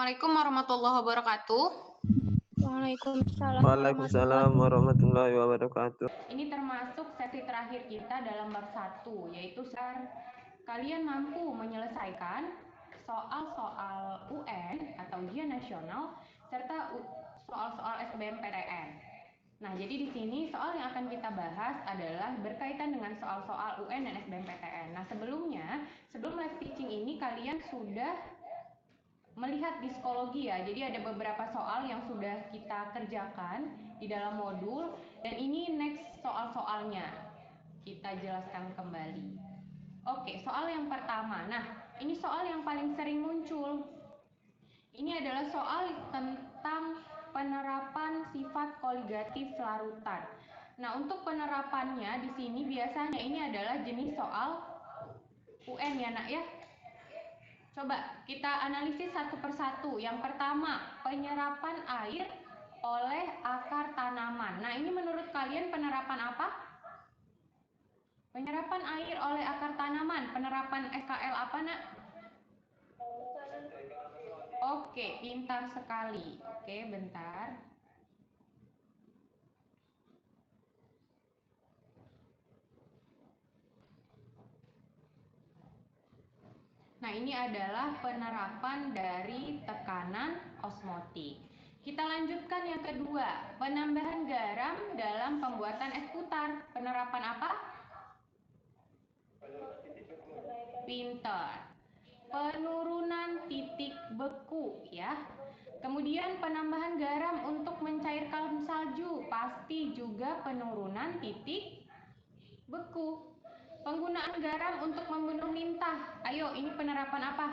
Assalamualaikum warahmatullahi wabarakatuh. Waalaikumsalam Waalaikumsalam warahmatullahi wabarakatuh. Ini termasuk sesi terakhir kita dalam bab 1, yaitu kalian mampu menyelesaikan soal-soal UN atau ujian nasional serta soal-soal SBMPTN. Nah, jadi di sini soal yang akan kita bahas adalah berkaitan dengan soal-soal UN dan SBMPTN. Nah, sebelum live teaching ini kalian sudah melihat psikologi ya, jadi ada beberapa soal yang sudah kita kerjakan di dalam modul, dan ini next soal-soalnya kita jelaskan kembali. Oke, soal yang pertama. Nah, ini soal yang paling sering muncul. Ini adalah soal tentang penerapan sifat koligatif larutan. Nah, untuk penerapannya di sini biasanya ini adalah jenis soal UN ya nak ya. Coba kita analisis satu persatu. Yang pertama, penyerapan air oleh akar tanaman. Nah, ini menurut kalian penerapan apa? Penyerapan air oleh akar tanaman. Penerapan SKL apa, nak? Oke, pintar sekali. Oke, bentar. Nah, ini adalah penerapan dari tekanan osmotik. Kita lanjutkan yang kedua, penambahan garam dalam pembuatan es putar. Penerapan apa? Pintar. Penurunan titik beku ya. Kemudian penambahan garam untuk mencairkan salju, pasti juga penurunan titik beku. Penggunaan garam untuk membunuh lintah. Ayo, ini penerapan apa?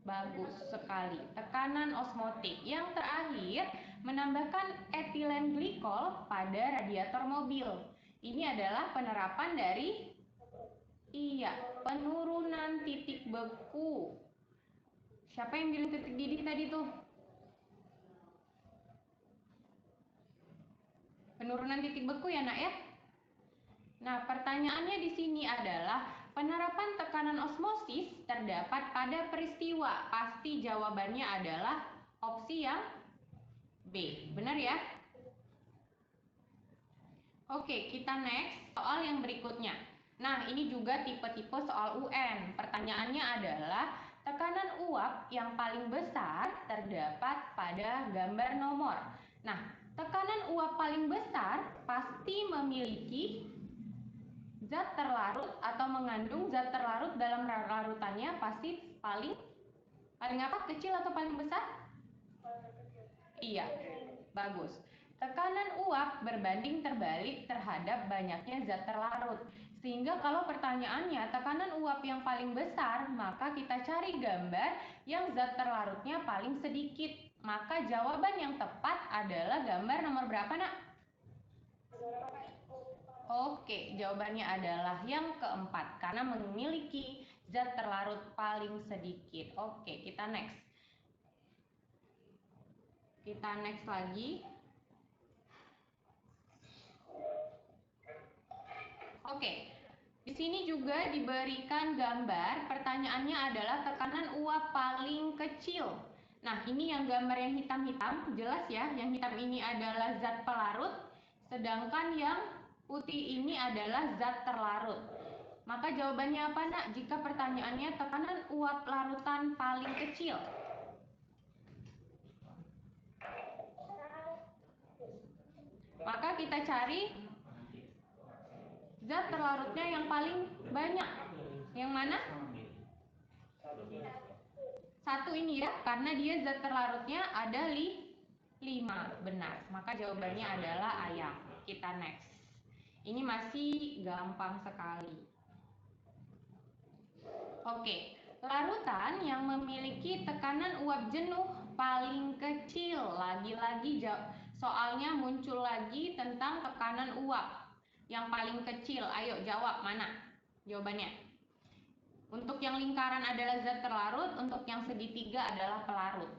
Bagus sekali. Tekanan osmotik. Yang terakhir, menambahkan etilen glikol pada radiator mobil. Ini adalah penerapan dari penurunan titik beku. Siapa yang bilang titik didih tadi tuh? Penurunan titik beku ya, nak ya? Nah, pertanyaannya di sini adalah penerapan tekanan osmosis terdapat pada peristiwa. Pasti jawabannya adalah opsi yang B. Benar ya? Oke, kita next soal yang berikutnya. Nah, ini juga tipe-tipe soal UN. Pertanyaannya adalah tekanan uap yang paling besar terdapat pada gambar nomor. Nah, tekanan uap paling besar pasti memiliki zat terlarut atau mengandung zat terlarut dalam larutannya, pasti paling apa? Kecil atau paling besar? Iya, bagus. Tekanan uap berbanding terbalik terhadap banyaknya zat terlarut. Sehingga kalau pertanyaannya tekanan uap yang paling besar, maka kita cari gambar yang zat terlarutnya paling sedikit. Maka jawaban yang tepat adalah gambar nomor berapa, nak? Oke, jawabannya adalah yang keempat, karena memiliki zat terlarut paling sedikit. Oke, kita next. Kita next lagi. Oke, di sini juga diberikan gambar. Pertanyaannya adalah tekanan uap paling kecil. Nah, ini yang gambar yang hitam-hitam, jelas ya. Yang hitam ini adalah zat pelarut, sedangkan yang putih ini adalah zat terlarut. Maka jawabannya apa, nak? Jika pertanyaannya tekanan uap larutan paling kecil. Maka kita cari zat terlarutnya yang paling banyak. Yang mana? Satu ini ya, karena dia zat terlarutnya ada 5. Benar. Maka jawabannya adalah ayam. Kita next. Ini masih gampang sekali. Oke, larutan yang memiliki tekanan uap jenuh paling kecil. Lagi-lagi soalnya muncul lagi tentang tekanan uap yang paling kecil. Ayo jawab, mana jawabannya? Untuk yang lingkaran adalah zat terlarut, untuk yang segitiga adalah pelarut.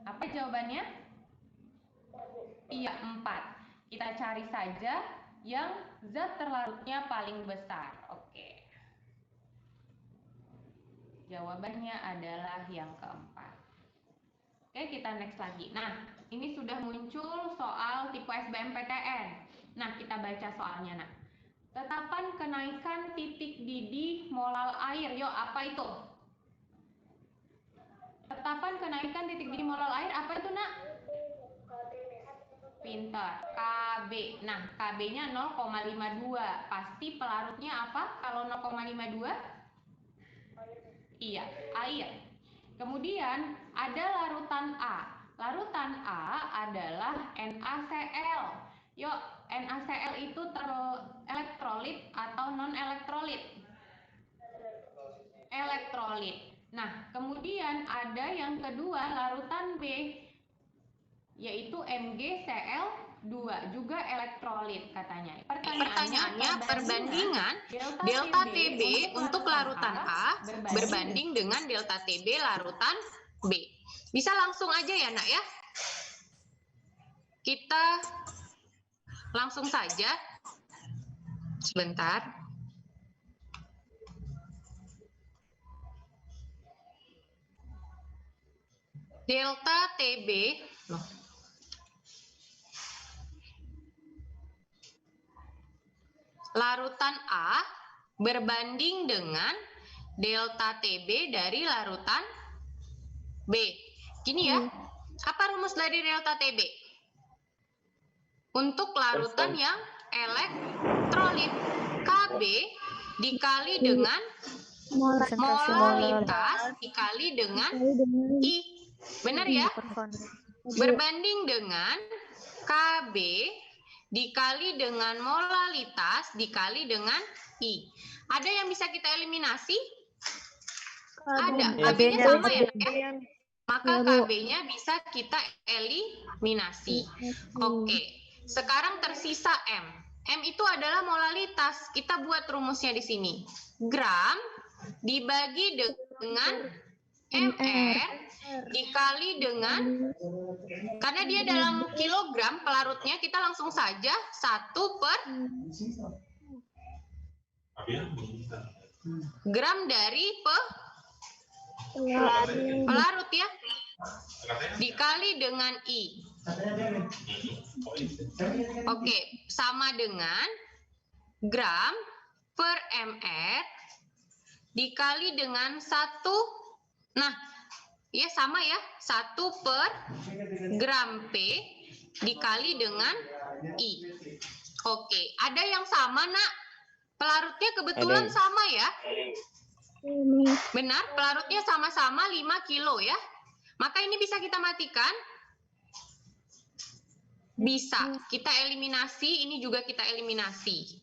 Apa jawabannya? Iya, 4. Kita cari saja yang zat terlarutnya paling besar. Oke. Jawabannya adalah yang keempat. Oke, kita next lagi. Nah, ini sudah muncul soal tipe SBMPTN. Nah, kita baca soalnya, nak. Tetapan kenaikan titik didih molal air. Yuk, apa itu? Tetapan kenaikan titik didih molal air, apa itu, nak? Pintar. KB. Nah, KB-nya 0,52. Pasti pelarutnya apa kalau 0,52? Iya, air. Kemudian ada larutan A. Larutan A adalah NaCl. Yuk, NaCl itu elektrolit atau non-elektrolit? Elektrolit. Nah, kemudian ada yang kedua, larutan B, yaitu MgCl2, juga elektrolit katanya. Pertanyaannya, perbandingan delta Tb untuk larutan A berbanding dengan delta Tb larutan B. Bisa langsung aja ya, nak ya? Kita langsung saja. Sebentar. Delta Tb, loh. Larutan A berbanding dengan delta Tb dari larutan B. Gini ya, apa rumus dari delta Tb? Untuk larutan yang elektrolit, Kb dikali dengan molalitas dikali dengan I. Benar ya? Berbanding dengan Kb dikali dengan molalitas dikali dengan I. Ada yang bisa kita eliminasi? Ada. KB-nya sama ya, nak ya? Maka KB-nya bisa kita eliminasi. Oke. Sekarang tersisa M. M itu adalah molalitas. Kita buat rumusnya di sini. Gram dibagi dengan MR dikali dengan, karena dia dalam kilogram pelarutnya, kita langsung saja 1 per gram dari pelarut ya, dikali dengan I. Oke, sama dengan gram per MR dikali dengan 1. Nah, ya sama ya, 1 per gram P dikali dengan I. Oke, ada yang sama, nak? Pelarutnya kebetulan sama ya? Benar, pelarutnya sama-sama 5 kilo ya. Maka ini bisa kita matikan? Bisa. Kita eliminasi, ini juga kita eliminasi.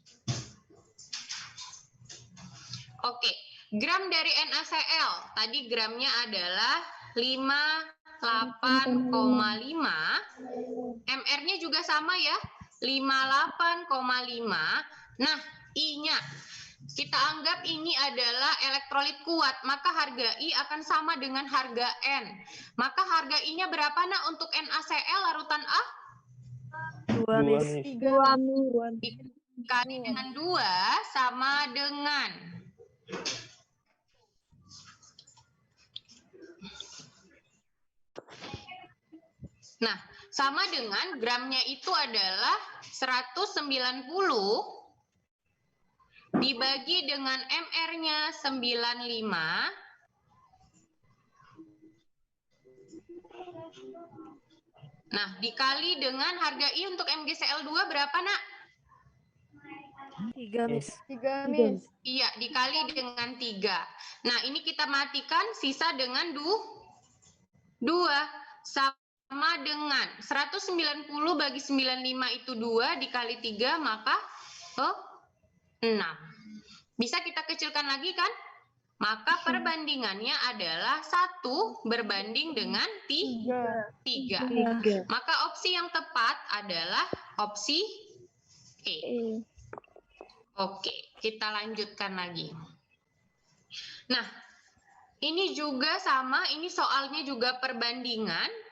Oke, gram dari NaCl. Tadi gramnya adalah 58,5. MR-nya juga sama ya, 58,5. Nah, I-nya. Kita anggap ini adalah elektrolit kuat, maka harga I akan sama dengan harga N. Maka harga I-nya berapa, nak, untuk NaCl larutan A? 2, Dikali dengan 2 sama dengan nah, sama dengan gramnya itu adalah 190 dibagi dengan MR-nya 95. Nah, dikali dengan harga I untuk MgCl2 berapa, nak? 3, Miss. Iya, dikali dengan 3. Nah, ini kita matikan, sisa dengan 2. Sama dengan 190 bagi 95 itu 2, dikali 3, maka 6. Bisa kita kecilkan lagi kan? Maka perbandingannya adalah 1 berbanding dengan 3. Maka opsi yang tepat adalah opsi E. Oke, kita lanjutkan lagi. Nah, ini juga sama, ini soalnya juga perbandingan.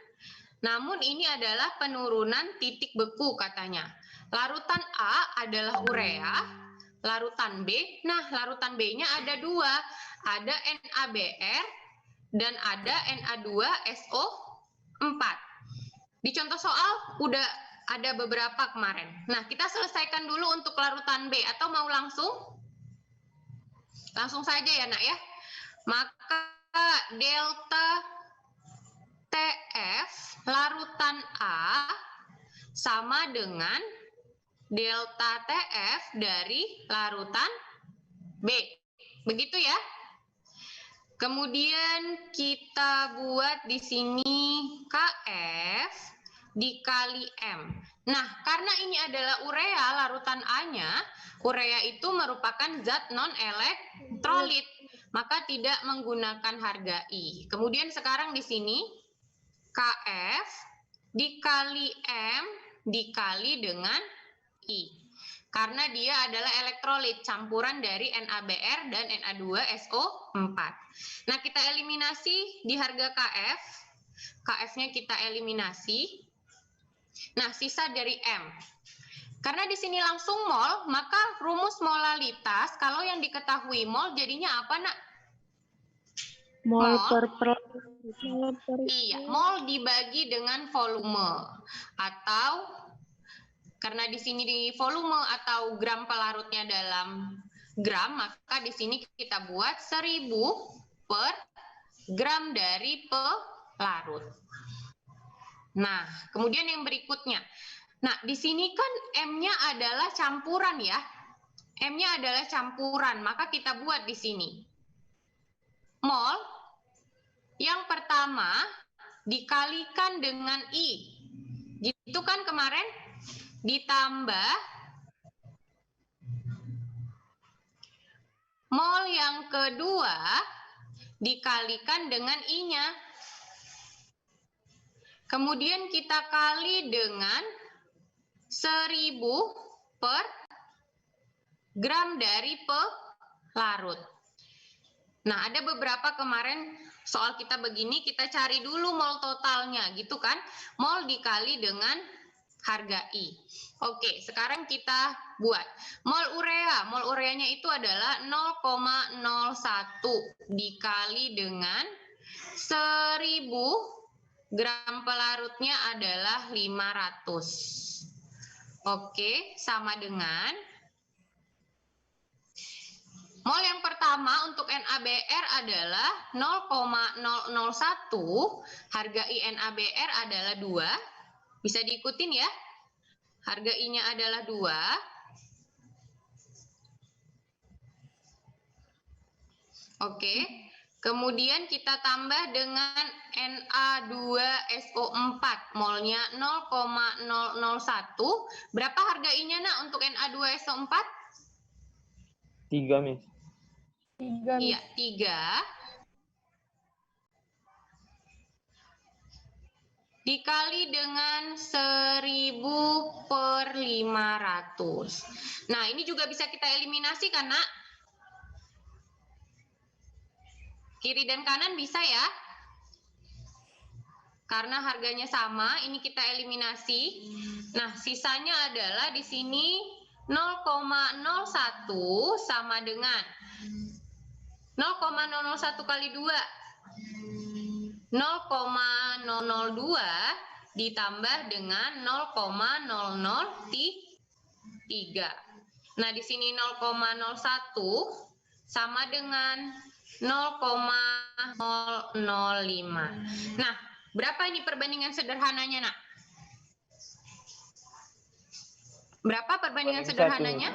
Namun ini adalah penurunan titik beku katanya. Larutan A adalah urea, larutan B, nah larutan B-nya ada dua, ada NaBr dan ada Na2SO4. Di contoh soal udah ada beberapa kemarin. Nah, kita selesaikan dulu untuk larutan B atau mau langsung? Langsung saja ya, Nak ya. Maka delta TF larutan A sama dengan delta TF dari larutan B. Begitu ya. Kemudian kita buat di sini KF dikali M. Nah, karena ini adalah urea larutan A-nya, urea itu merupakan zat non-elektrolit, maka tidak menggunakan harga I. Kemudian sekarang di sini KF dikali M dikali dengan I. Karena dia adalah elektrolit campuran dari NaBr dan Na2SO4. Nah, kita eliminasi di harga KF. KF-nya kita eliminasi. Nah, sisa dari M. Karena di sini langsung mol, maka rumus molalitas, kalau yang diketahui mol jadinya apa, Nak? Mol per Iya, mol dibagi dengan volume. Atau karena di sini di volume atau gram pelarutnya dalam gram, maka di sini kita buat 1000 per gram dari pelarut. Nah, kemudian yang berikutnya. Nah, di sini kan M-nya adalah campuran ya. M-nya adalah campuran, maka kita buat di sini. Mol yang pertama dikalikan dengan I. Gitu kan kemarin? Ditambah mol yang kedua dikalikan dengan I-nya. Kemudian kita kali dengan 1000 per gram dari pelarut. Nah, ada beberapa kemarin soal kita begini, kita cari dulu mol totalnya, gitu kan? Mol dikali dengan harga I. Oke, sekarang kita buat. Mol urea. Mol ureanya itu adalah 0,01 dikali dengan 1000 gram pelarutnya adalah 500. Oke, sama dengan mol yang pertama untuk NaBr adalah 0,001, harga I NaBr adalah 2. Bisa diikutin ya. Harga I-nya adalah 2. Oke. Kemudian kita tambah dengan Na2SO4. Molnya 0,001. Berapa harga I-nya, Nak, untuk Na2SO4? 3, Miss. 3. Iya, 3. Dikali dengan 1000 per 500. Nah, ini juga bisa kita eliminasi kan, Nak? Kiri dan kanan bisa ya? Karena harganya sama, ini kita eliminasi. Nah, sisanya adalah di sini 0,01 sama dengan 0,001 kali 2. 0,002 ditambah dengan 0,003. Nah, di sini 0,01 sama dengan 0,005. Nah, berapa ini perbandingan sederhananya, Nak? Berapa perbandingan sederhananya?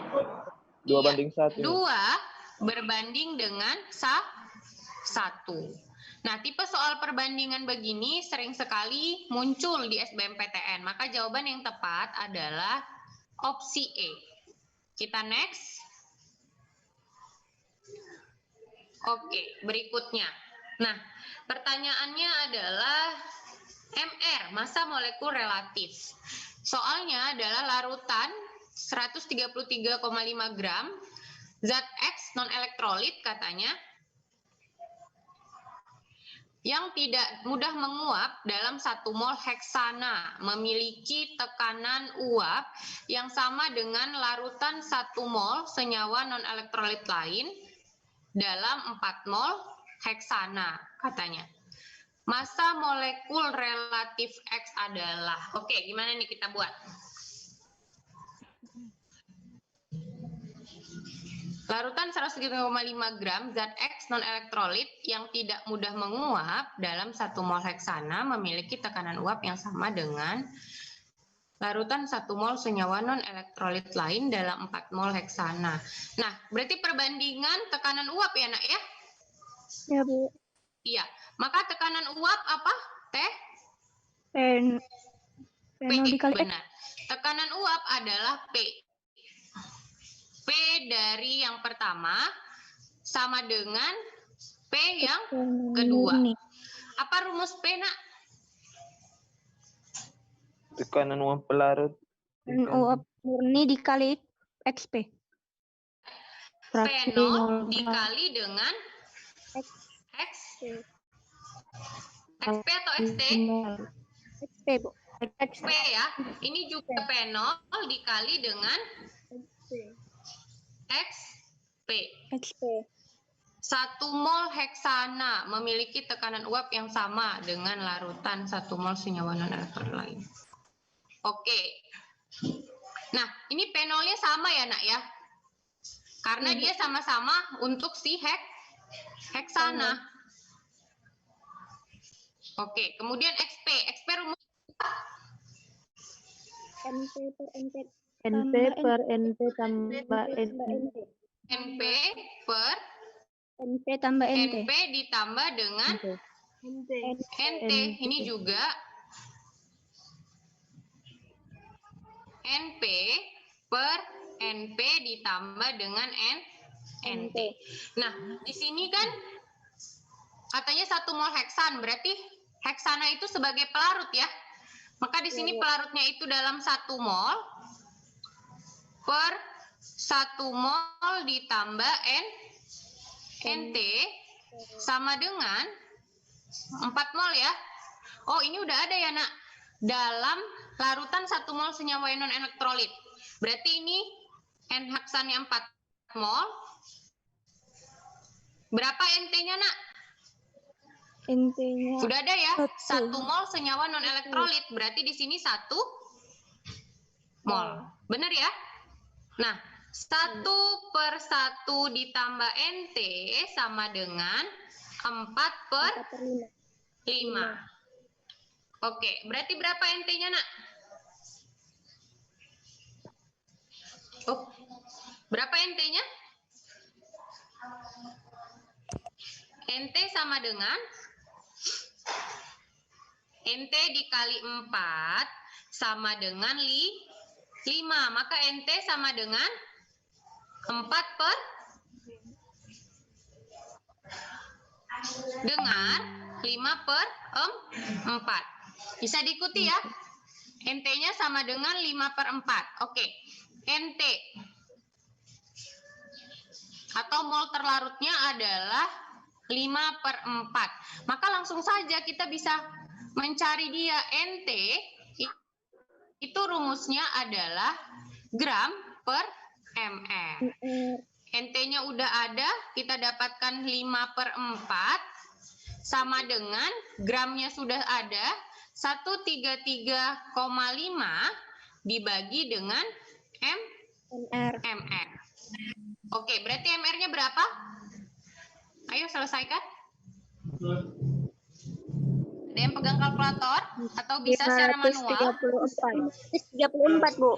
2 banding 1. 2 berbanding dengan 1. Nah, tipe soal perbandingan begini sering sekali muncul di SBMPTN. Maka jawaban yang tepat adalah opsi E. Kita next. Oke, berikutnya. Nah, pertanyaannya adalah MR, massa molekul relatif. Soalnya adalah larutan 133,5 gram, zat X non-elektrolit katanya, yang tidak mudah menguap dalam 1 mol heksana memiliki tekanan uap yang sama dengan larutan 1 mol senyawa non-elektrolit lain dalam 4 mol heksana, katanya. Massa molekul relatif X adalah, oke, gimana nih kita buat? Larutan 103,5 gram zat X non-elektrolit yang tidak mudah menguap dalam 1 mol heksana memiliki tekanan uap yang sama dengan larutan 1 mol senyawa non-elektrolit lain dalam 4 mol heksana. Nah, berarti perbandingan tekanan uap ya, Nak ya? Ya, Bu. Iya. Maka tekanan uap apa? Teh? P, Dikali X. benar. Tekanan uap adalah P. P dari yang pertama sama dengan P yang kedua. Apa rumus P, Nak? Tekanan uap pelarut. Uap murni dikali XP. P0 dikali dengan X. XP atau XT? XP, Bu. P ya. Ini juga P0 dikali dengan XP. 1 mol heksana memiliki tekanan uap yang sama dengan larutan 1 mol senyawa non-elektrolit lain. Oke. Nah, ini P0-nya sama ya, Nak ya? Karena dia sama-sama untuk si heksana. Oke, kemudian XP. XP rumus NP per NP tambah NP. NP per NP tambah NT. NP ditambah dengan NT. Ini juga NP per NP ditambah dengan NT. Nah, di sini kan katanya 1 mol heksan, berarti heksana itu sebagai pelarut ya. Maka di sini pelarutnya itu dalam 1 mol per 1 mol ditambah NT sama dengan 4 mol ya. Oh, ini udah ada ya, Nak. Dalam larutan 1 mol senyawa non-elektrolit. Berarti ini N heksannya 4 mol. Berapa NT-nya, Nak? NT-nya Sudah ada ya? 1 mol senyawa non-elektrolit. Berarti di sini 1 mol. Benar ya? Nah, 1 per 1 ditambah NT sama dengan 4 per 5. Oke, berarti berapa NT-nya, Nak? Oh, berapa NT-nya? NT sama dengan NT dikali 4 sama dengan 5. Maka NT sama dengan 4 per dengan 5 per 4. Bisa diikuti ya? NT-nya sama dengan 5 per 4. Oke. NT atau mol terlarutnya adalah 5 per 4. Maka langsung saja kita bisa mencari dia. NT itu rumusnya adalah gram per ml. NT-nya udah ada, kita dapatkan 5 per 4 sama dengan gramnya sudah ada 133,5 dibagi dengan mr. Oke, berarti mr-nya berapa? Ayo selesaikan. Ada yang pegang kalkulator atau bisa secara manual? 534, Bu.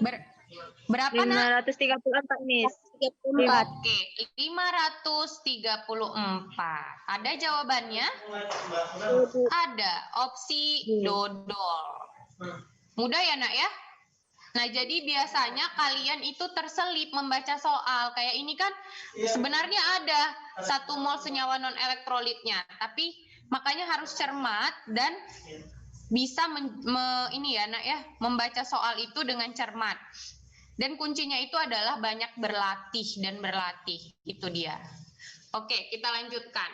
Berapa, Nak? 534, Miss. 34. Oke, 534. Ada jawabannya? Ada. Opsi dodol. Mudah ya, Nak ya? Nah, jadi biasanya kalian itu terselip membaca soal. Kayak ini kan sebenarnya ada 1 mol senyawa non-elektrolitnya. Tapi makanya harus cermat dan bisa ini ya, Nak ya, membaca soal itu dengan cermat. Dan kuncinya itu adalah banyak berlatih dan berlatih. Itu dia. Oke, kita lanjutkan.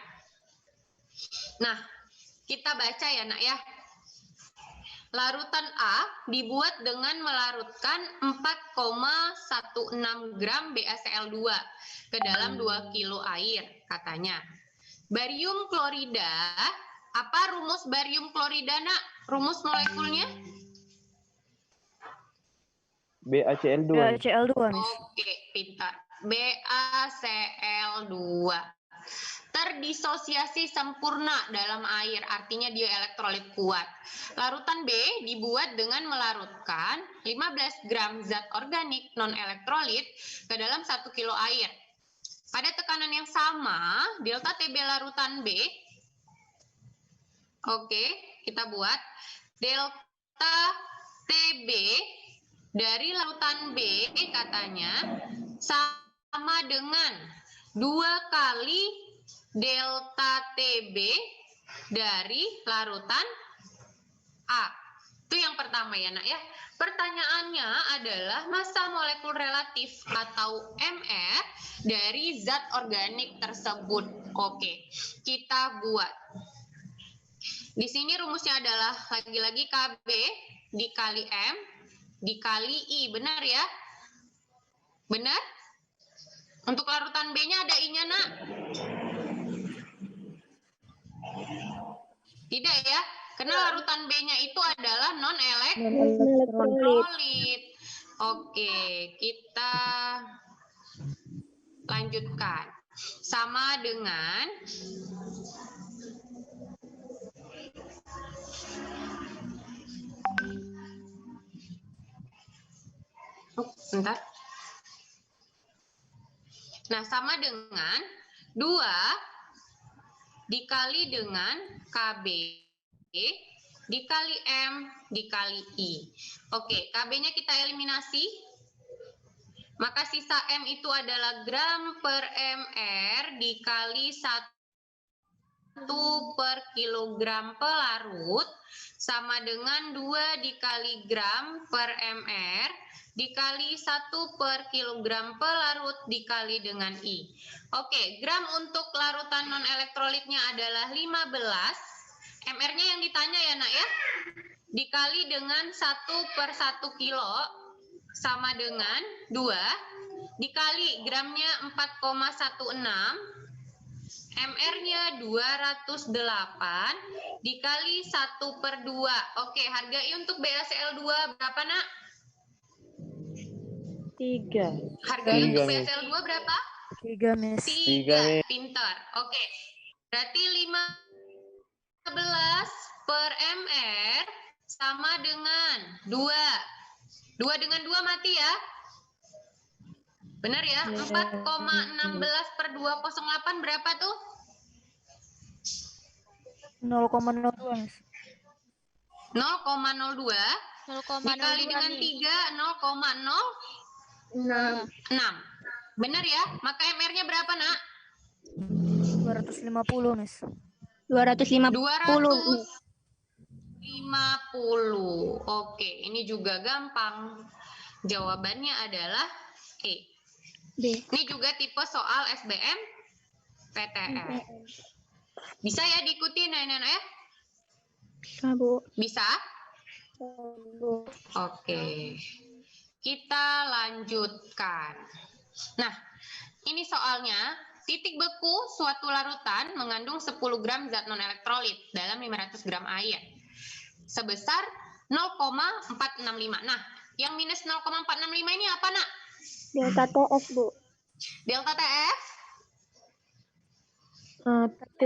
Nah, Kita baca ya nak ya. Larutan A dibuat dengan melarutkan 4,16 gram BaCl2 ke dalam 2 kilo air katanya. Barium klorida, apa rumus barium klorida nak? Rumus molekulnya? BaCl2. BaCl2, Miss. Oke, pintar. BaCl2. Terdisosiasi sempurna dalam air, artinya dia elektrolit kuat. Larutan B dibuat dengan melarutkan 15 gram zat organik non-elektrolit ke dalam 1 kilo air. Pada tekanan yang sama, delta TB larutan B, oke, kita buat delta TB dari larutan B katanya sama dengan 2 kali delta TB dari larutan A. Itu yang pertama ya nak ya. Pertanyaannya adalah massa molekul relatif atau MR dari zat organik tersebut. Oke, kita buat. Di sini rumusnya adalah lagi-lagi KB dikali M dikali I, benar ya? Benar? Untuk larutan B-nya ada I-nya nak? Tidak ya? Karena larutan B-nya itu adalah non-elektrolit. Oke, kita lanjutkan. Sama dengan bentar. Nah, sama dengan 2 dikali dengan KB dikali M dikali I. Oke, KB-nya kita eliminasi. Maka sisa M itu adalah gram per mR dikali 1 per kilogram pelarut sama dengan 2 dikali gram per mR dikali 1 per kilogram pelarut dikali dengan I. Oke, gram untuk larutan non-elektrolitnya adalah 15. MR-nya yang ditanya ya nak ya. Dikali dengan 1 per 1 kilo sama dengan 2. Dikali gramnya 4,16. MR-nya 208 dikali 1 per 2. Oke, harga I untuk BaCl2 berapa nak? 3. Harga I untuk Miss. BaCl2 berapa? 3, Miss. 3. Pintar. Oke. Berarti 15 per mR sama dengan 2. 2 dengan 2 mati ya? Benar ya? 4,16 per 208 berapa tuh? 0,02, Miss. 0,02 dikali dengan 3, 0,06. Benar ya? Maka MR-nya berapa nak? 250, Miss. 250. 250. Oke, ini juga gampang. Jawabannya adalah E. B. Ini juga tipe soal SBM PTN. Bisa ya diikuti Nenek ya? Bisa, Bu. Bisa? Bu. Oke. Kita lanjutkan. Nah, ini soalnya titik beku suatu larutan mengandung 10 gram zat non-elektrolit dalam 500 gram air sebesar 0,465. Nah, yang minus 0,465 ini apa nak? Delta TF, Bu. Delta TF? T.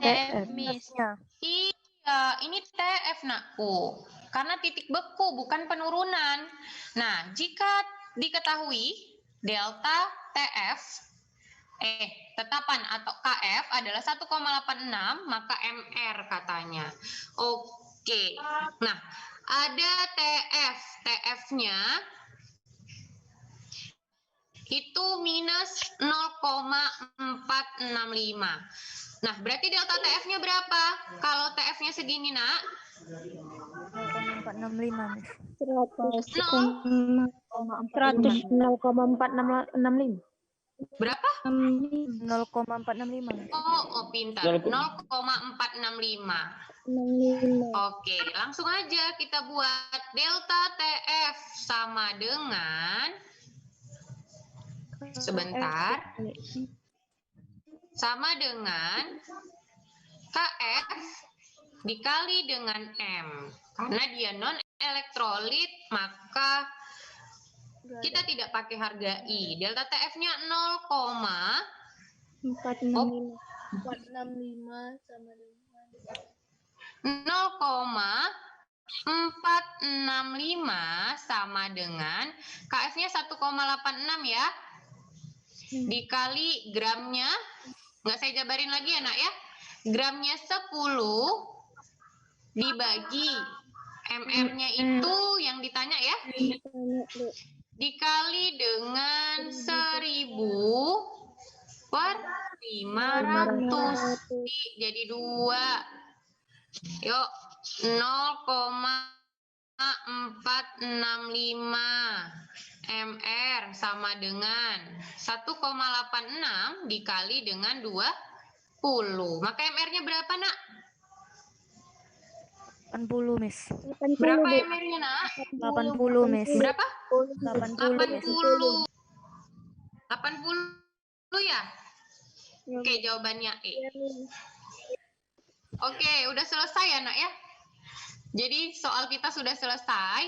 TF, Miss-nya. Iya, ini TF nakku. Karena titik beku bukan penurunan. Nah, jika diketahui delta TF tetapan atau KF adalah 1,86 maka MR katanya. Oke. Nah, ada TF. TF-nya itu minus 0,465. Nah, berarti delta TF-nya berapa? Kalau TF-nya segini, nak? 0,465, Miss. 100. 0,465. Berapa? 0,465. Oh, pintar. 0,465. 65. Oke, langsung aja kita buat delta TF sama dengan sebentar. Sama dengan KF dikali dengan M. Karena dia non elektrolit, maka kita tidak pakai harga I. Delta TF-nya 465. 465 sama dengan 0,465 sama dengan KF-nya 1,86 ya. Dikali gramnya, nggak saya jabarin lagi ya nak ya. Gramnya 10 dibagi MR-nya itu yang ditanya ya. Dikali dengan 1000 per 500. Jadi 2. Yuk, 0,465 MR sama dengan 1,86 dikali dengan 20. Maka MR-nya berapa, Nak? 80, Miss. Berapa MR-nya, Nak? 80, Miss. Berapa? 80, Miss. 80 ya? Oke, jawabannya E. Oke, udah selesai ya, Nak ya? Jadi soal kita sudah selesai.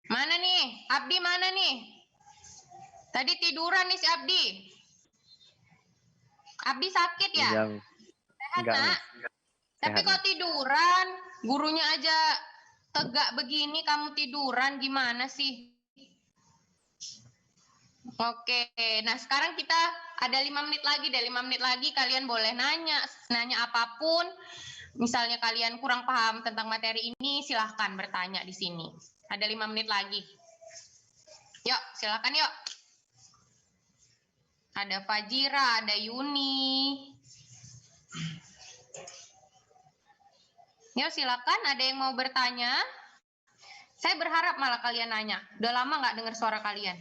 Mana nih? Abdi mana nih? Tadi tiduran nih si Abdi. Abdi sakit ya? Sehat, Enggak, Nak? Tapi Sehat, kok tiduran? Gurunya aja tegak begini, kamu tiduran gimana sih? Oke, nah sekarang kita ada 5 menit lagi deh. 5 menit lagi kalian boleh nanya apapun. Misalnya kalian kurang paham tentang materi ini, silahkan bertanya di sini. Ada 5 menit lagi. Yuk, silakan yuk. Ada Fajira, ada Yuni. Yuk, silakan. Ada yang mau bertanya? Saya berharap malah kalian nanya. Udah lama nggak dengar suara kalian?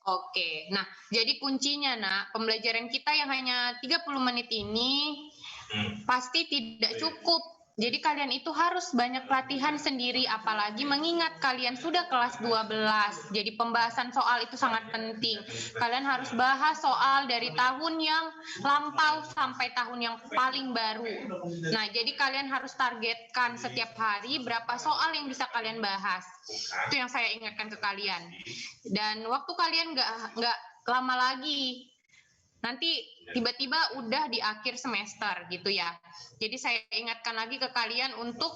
Oke, nah jadi kuncinya nak, pembelajaran kita yang hanya 30 menit ini pasti tidak cukup. Jadi kalian itu harus banyak latihan sendiri, apalagi mengingat kalian sudah kelas 12. Jadi pembahasan soal itu sangat penting. Kalian harus bahas soal dari tahun yang lampau sampai tahun yang paling baru. Nah, jadi kalian harus targetkan setiap hari berapa soal yang bisa kalian bahas. Itu yang saya ingatkan ke kalian. Dan waktu kalian nggak lama lagi. Nanti tiba-tiba udah di akhir semester gitu ya. Jadi saya ingatkan lagi ke kalian untuk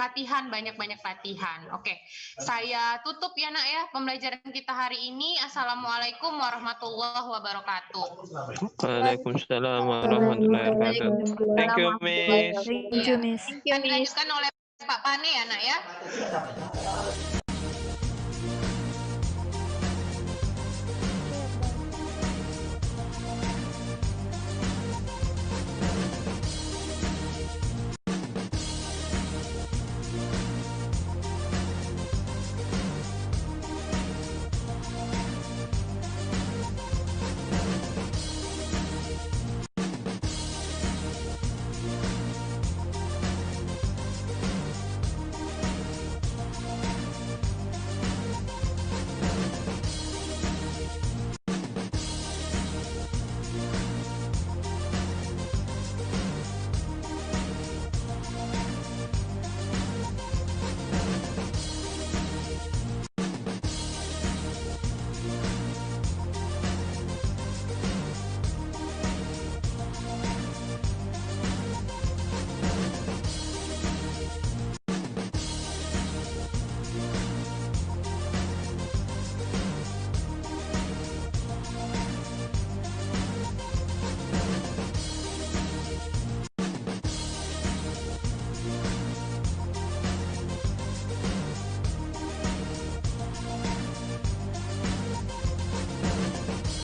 latihan, banyak-banyak latihan. Oke, saya tutup ya nak ya pembelajaran kita hari ini. Assalamualaikum warahmatullahi wabarakatuh. Waalaikumsalam warahmatullahi wabarakatuh. Thank you, Miss. Thank you, Miss. Akan dilanjutkan oleh Pak Pane ya nak ya.